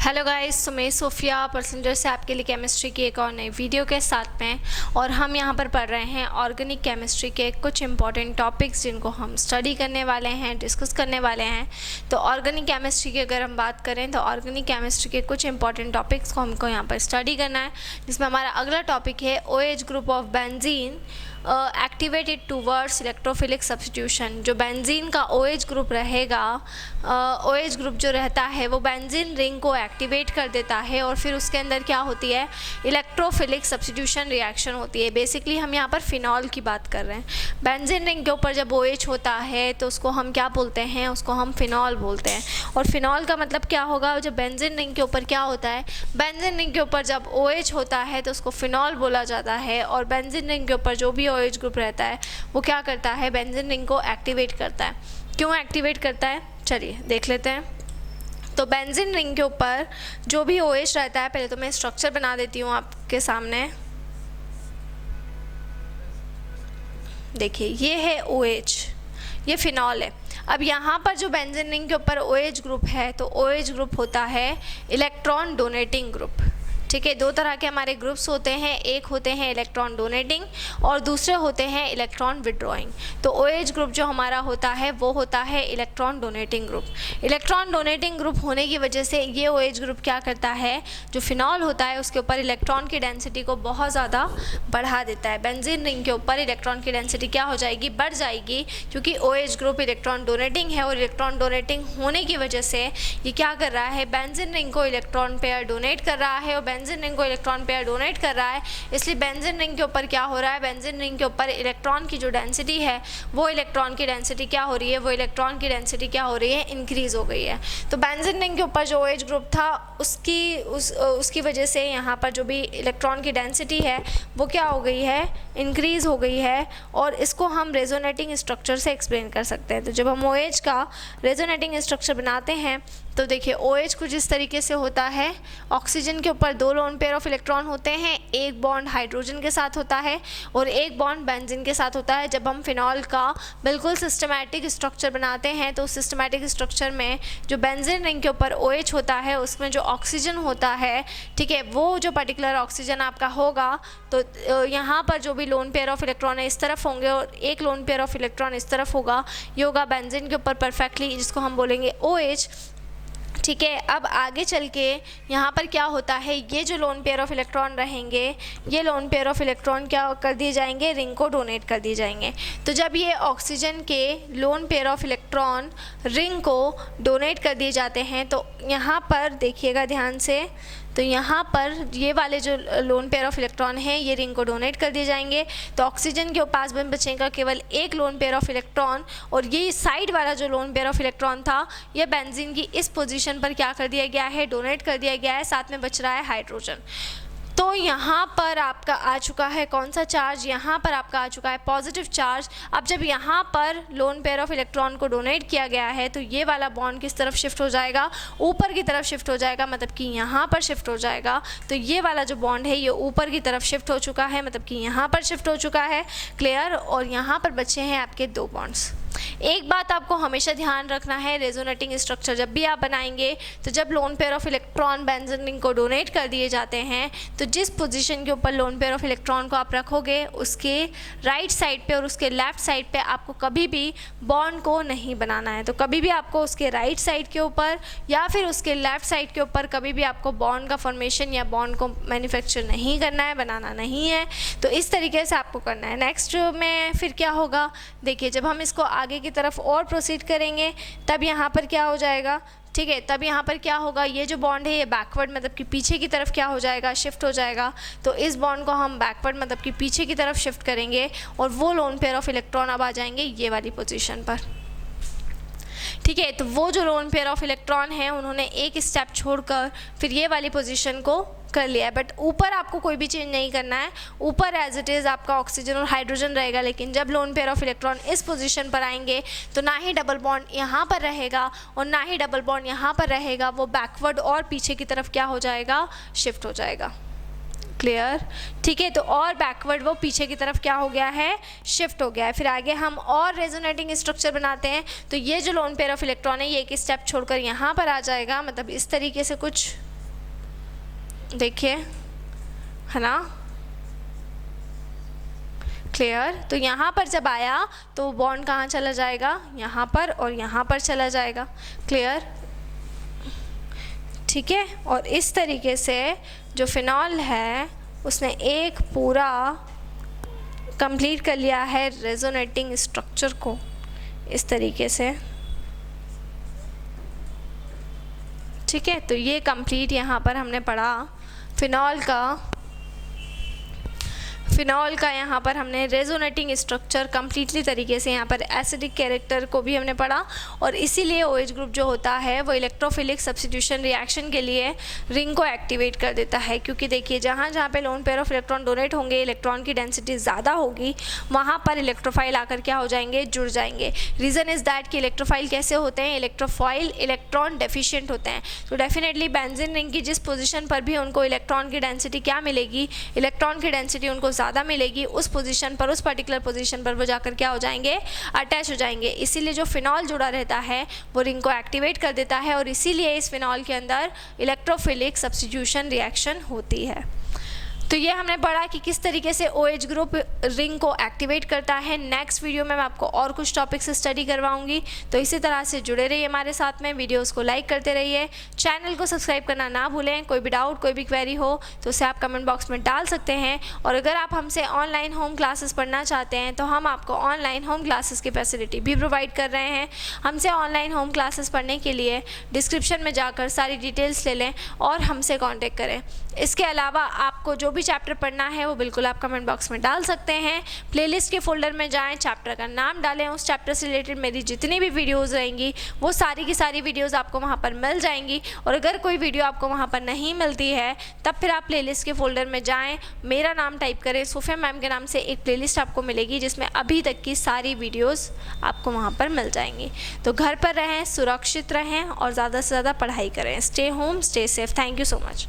Hello guys, तो मैं Sophia percentage से आपके लिए केमिस्ट्री की एक और नई वीडियो के साथ में और हम यहाँ पर पढ़ रहे हैं ऑर्गेनिक केमिस्ट्री के कुछ इंपॉर्टेंट टॉपिक्स जिनको हम स्टडी करने वाले हैं, डिस्कस करने वाले हैं। तो ऑर्गेनिक केमिस्ट्री की अगर हम बात करें तो ऑर्गेनिक केमिस्ट्री के कुछ इंपॉर्टेंट टॉपिक्स को हमको यहाँ पर स्टडी करना है, जिसमें हमारा अगला टॉपिक है OH group of benzene activated towards electrophilic substitution. जो बेंजीन का OH ग्रुप रहेगा, OH ग्रुप जो रहता है वो बेंजीन रिंग को एक्टिवेट कर देता है और फिर उसके अंदर क्या होती है, इलेक्ट्रोफिलिक सब्स्टिट्यूशन रिएक्शन होती है। बेसिकली हम यहाँ पर फिनॉल की बात कर रहे हैं। बेंजीन रिंग के ऊपर जब OH होता है तो उसको हम क्या बोलते हैं, उसको हम फिनॉल बोलते हैं। और फिनॉल का मतलब क्या होगा, जब बेंजीन रिंग के ऊपर क्या होता है, बेंजीन रिंग के ऊपर जब OH होता है तो उसको फिनॉल बोला जाता है। और बेंजीन रिंग के ऊपर जो भी OH ग्रुप रहता है वो क्या करता है, बेंजीन रिंग को एक्टिवेट करता है। क्यों एक्टिवेट करता है, चलिए देख लेते हैं। तो बेंजीन रिंग के ऊपर जो भी OH रहता है, पहले तो मैं स्ट्रक्चर बना देती हूँ आपके सामने। देखिए ये है OH, ये फिनॉल है। अब यहाँ पर जो बेंजीन रिंग के ऊपर OH ग्रुप है तो OH ग्रुप होता है इलेक्ट्रॉन डोनेटिंग ग्रुप। ठीक है, दो तरह के हमारे ग्रुप्स होते हैं, एक होते हैं इलेक्ट्रॉन डोनेटिंग और दूसरे होते हैं इलेक्ट्रॉन विड्रॉइंग। तो OH ग्रुप जो हमारा होता है वो होता है electron donating group. Electron donating group होने की वजह से ये OH ग्रुप क्या करता है, जो फिनॉल होता है उसके ऊपर इलेक्ट्रॉन की डेंसिटी को बहुत ज़्यादा बढ़ा देता है। बेंजीन रिंग के ऊपर इलेक्ट्रॉन की डेंसिटी क्या हो जाएगी, बढ़ जाएगी, क्योंकि OH ग्रुप इलेक्ट्रॉन डोनेटिंग है। और इलेक्ट्रॉन डोनेटिंग होने की वजह से ये क्या कर रहा है, बेंजीन रिंग को इलेक्ट्रॉन पेयर डोनेट कर रहा है। और बेंजीन रिंग को इलेक्ट्रॉन पेयर डोनेट कर रहा है, इसलिए बेंजीन रिंग के ऊपर क्या हो रहा है, बेंजीन रिंग के ऊपर इलेक्ट्रॉन की जो डेंसिटी है वो इलेक्ट्रॉन की डेंसिटी क्या हो रही है, वो इलेक्ट्रॉन की डेंसिटी क्या हो रही है, इंक्रीज हो गई है। तो बेंजीन रिंग के ऊपर जो OH ग्रुप था उसकी वजह से यहाँ पर जो भी इलेक्ट्रॉन की डेंसिटी है वो क्या हो गई है, इंक्रीज हो गई है। और इसको हम रेजोनेटिंग स्ट्रक्चर से एक्सप्लेन कर सकते हैं। तो जब हम OH का रेजोनेटिंग स्ट्रक्चर बनाते हैं तो देखिए OH कुछ इस तरीके से होता है। ऑक्सीजन के ऊपर दो लोन पेयर ऑफ इलेक्ट्रॉन होते हैं, एक बॉन्ड हाइड्रोजन के साथ होता है और एक बॉन्ड बेंजीन के साथ होता है। जब हम फिनॉल का बिल्कुल सिस्टमैटिक स्ट्रक्चर बनाते हैं तो सिस्टमैटिक स्ट्रक्चर में जो बेंजीन रिंग के ऊपर OH होता है उसमें जो ऑक्सीजन होता है, ठीक है, वो जो पर्टिकुलर ऑक्सीजन आपका होगा तो यहाँ पर जो भी लोन पेयर ऑफ इलेक्ट्रॉन है इस तरफ होंगे और एक लोन पेयर ऑफ इलेक्ट्रॉन इस तरफ होगा, ये होगा बेंजीन के ऊपर परफेक्टली, जिसको हम बोलेंगे OH। ठीक है, अब आगे चल के यहाँ पर क्या होता है, ये जो लोन पेयर ऑफ इलेक्ट्रॉन रहेंगे, ये लोन पेयर ऑफ इलेक्ट्रॉन क्या कर दिए जाएंगे, रिंग को डोनेट कर दिए जाएंगे। तो जब ये ऑक्सीजन के lone pair of electron ring को डोनेट कर दिए जाते हैं तो यहाँ पर देखिएगा ध्यान से, तो यहाँ पर ये वाले जो लोन पेयर ऑफ इलेक्ट्रॉन हैं ये रिंग को डोनेट कर दिए जाएंगे। तो ऑक्सीजन के पास में बचेगा केवल एक लोन पेयर ऑफ इलेक्ट्रॉन और ये साइड वाला जो लोन पेयर ऑफ इलेक्ट्रॉन था ये बेंजीन की इस पोजीशन पर क्या कर दिया गया है, डोनेट कर दिया गया है। साथ में बच रहा है हाइड्रोजन। तो यहाँ पर आपका आ चुका है कौन सा चार्ज, यहाँ पर आपका आ चुका है पॉजिटिव चार्ज। अब जब यहाँ पर लोन पेयर ऑफ इलेक्ट्रॉन को डोनेट किया गया है तो ये वाला बॉन्ड किस तरफ शिफ्ट हो जाएगा, ऊपर की तरफ शिफ्ट हो जाएगा, मतलब कि यहाँ पर शिफ्ट हो जाएगा। तो ये वाला जो बॉन्ड है ये ऊपर की तरफ शिफ्ट हो चुका है, मतलब कि यहाँ पर शिफ्ट हो चुका है। क्लियर। और यहाँ पर बचे हैं आपके दो बॉन्ड्स। एक बात आपको हमेशा ध्यान रखना है, रेजोनेटिंग स्ट्रक्चर जब भी आप बनाएंगे तो जब lone pair of electron benzene ring को डोनेट कर दिए जाते हैं तो जिस पोजीशन के ऊपर लोन पेयर ऑफ इलेक्ट्रॉन को आप रखोगे उसके राइट साइड पे और उसके लेफ्ट साइड पे आपको कभी भी बॉन्ड को नहीं बनाना है। तो कभी भी आपको उसके राइट साइड के ऊपर या फिर उसके लेफ्ट साइड के ऊपर कभी भी आपको बॉन्ड का फॉर्मेशन या बॉन्ड को मैन्युफैक्चर नहीं करना है, बनाना नहीं है। तो इस तरीके से आपको करना है। नेक्स्ट में फिर क्या होगा, देखिए जब हम इसको आगे की तरफ और प्रोसीड करेंगे तब यहाँ पर क्या हो जाएगा, ठीक है, तब यहाँ पर क्या होगा, ये जो बॉन्ड है ये बैकवर्ड मतलब कि पीछे की तरफ क्या हो जाएगा, शिफ्ट हो जाएगा। तो इस बॉन्ड को हम बैकवर्ड मतलब कि पीछे की तरफ शिफ्ट करेंगे और वो लोन पेयर ऑफ इलेक्ट्रॉन अब आ जाएंगे ये वाली पोजीशन पर। ठीक है, तो वो जो लोन पेयर ऑफ इलेक्ट्रॉन है उन्होंने एक स्टेप छोड़कर फिर ये वाली पोजीशन को कर लिया है। बट ऊपर आपको कोई भी चेंज नहीं करना है, ऊपर एज इट इज़ आपका ऑक्सीजन और हाइड्रोजन रहेगा। लेकिन जब लोन पेयर ऑफ इलेक्ट्रॉन इस पोजीशन पर आएंगे तो ना ही डबल बॉन्ड यहाँ पर रहेगा और ना ही डबल बॉन्ड यहाँ पर रहेगा, वो बैकवर्ड और पीछे की तरफ क्या हो जाएगा, शिफ्ट हो जाएगा। क्लियर। ठीक है, तो और बैकवर्ड वो पीछे की तरफ क्या हो गया है, शिफ्ट हो गया है। फिर आगे हम और रेजोनेटिंग स्ट्रक्चर बनाते हैं तो ये जो लोन पेयर ऑफ इलेक्ट्रॉन है ये एक स्टेप छोड़कर यहाँ पर आ जाएगा, मतलब इस तरीके से कुछ देखिए, है ना, क्लियर। तो यहाँ पर जब आया तो बॉन्ड कहाँ चला जाएगा, यहाँ पर और यहाँ पर चला जाएगा, क्लियर, ठीक है। और इस तरीके से जो फिनॉल है उसने एक पूरा कंप्लीट कर लिया है रेजोनेटिंग स्ट्रक्चर को, इस तरीके से, ठीक है। तो ये कंप्लीट यहाँ पर हमने पढ़ा फिनॉल का यहाँ पर हमने रेजोनेटिंग स्ट्रक्चर कंप्लीटली तरीके से, यहाँ पर एसिडिक कैरेक्टर को भी हमने पढ़ा। और इसीलिए OH ग्रुप जो होता है वो इलेक्ट्रोफिलिक सब्स्टिट्यूशन रिएक्शन के लिए रिंग को एक्टिवेट कर देता है, क्योंकि देखिए जहाँ जहाँ पे lone pair of electron donate होंगे, इलेक्ट्रॉन की डेंसिटी ज़्यादा होगी, वहाँ पर इलेक्ट्रोफाइल आकर क्या हो जाएंगे, जुड़ जाएंगे। रीज़न इज़ दैट कि इलेक्ट्रोफाइल कैसे होते हैं, इलेक्ट्रोफाइल इलेक्ट्रॉन डेफिशिएंट होते हैं। तो डेफिनेटली बेंजीन रिंग की जिस पोजीशन पर भी उनको इलेक्ट्रॉन की डेंसिटी क्या मिलेगी, इलेक्ट्रॉन की डेंसिटी उनको ज़्यादा मिलेगी, उस पोजीशन पर, उस पर्टिकुलर पोजीशन पर वो जाकर क्या हो जाएंगे, अटैच हो जाएंगे। इसीलिए जो फिनॉल जुड़ा रहता है वो रिंग को एक्टिवेट कर देता है, और इसीलिए इस फिनॉल के अंदर इलेक्ट्रोफिलिक सब्स्टिट्यूशन रिएक्शन होती है। तो ये हमने पढ़ा कि किस तरीके से OH ग्रुप रिंग को एक्टिवेट करता है। नेक्स्ट वीडियो में मैं आपको और कुछ टॉपिक्स स्टडी करवाऊंगी, तो इसी तरह से जुड़े रहिए हमारे साथ में, वीडियोस को लाइक करते रहिए, चैनल को सब्सक्राइब करना ना भूलें। कोई भी डाउट, कोई भी क्वेरी हो तो उसे आप कमेंट बॉक्स में डाल सकते हैं। और अगर आप हमसे ऑनलाइन होम क्लासेस पढ़ना चाहते हैं तो हम आपको ऑनलाइन होम क्लासेस की फैसिलिटी भी प्रोवाइड कर रहे हैं। हमसे ऑनलाइन होम क्लासेस पढ़ने के लिए डिस्क्रिप्शन में जाकर सारी डिटेल्स ले लें और हमसे कॉन्टेक्ट करें। इसके अलावा आपको जो भी चैप्टर पढ़ना है वो बिल्कुल आप कमेंट बॉक्स में डाल सकते हैं। प्लेलिस्ट के फोल्डर में जाएं, चैप्टर का नाम डालें, उस चैप्टर से रिलेटेड मेरी जितनी भी वीडियोस रहेंगी वो सारी की सारी वीडियोस आपको वहां पर मिल जाएंगी। और अगर कोई वीडियो आपको वहां पर नहीं मिलती है तब फिर आप प्लेलिस्ट के फोल्डर में जाएँ, मेरा नाम टाइप करें, सोफिया मैम के नाम से एक प्लेलिस्ट आपको मिलेगी जिसमें अभी तक की सारी वीडियोज़ आपको वहाँ पर मिल जाएंगी। तो घर पर रहें, सुरक्षित रहें और ज़्यादा से ज़्यादा पढ़ाई करें। Stay home, stay safe. Thank you so much.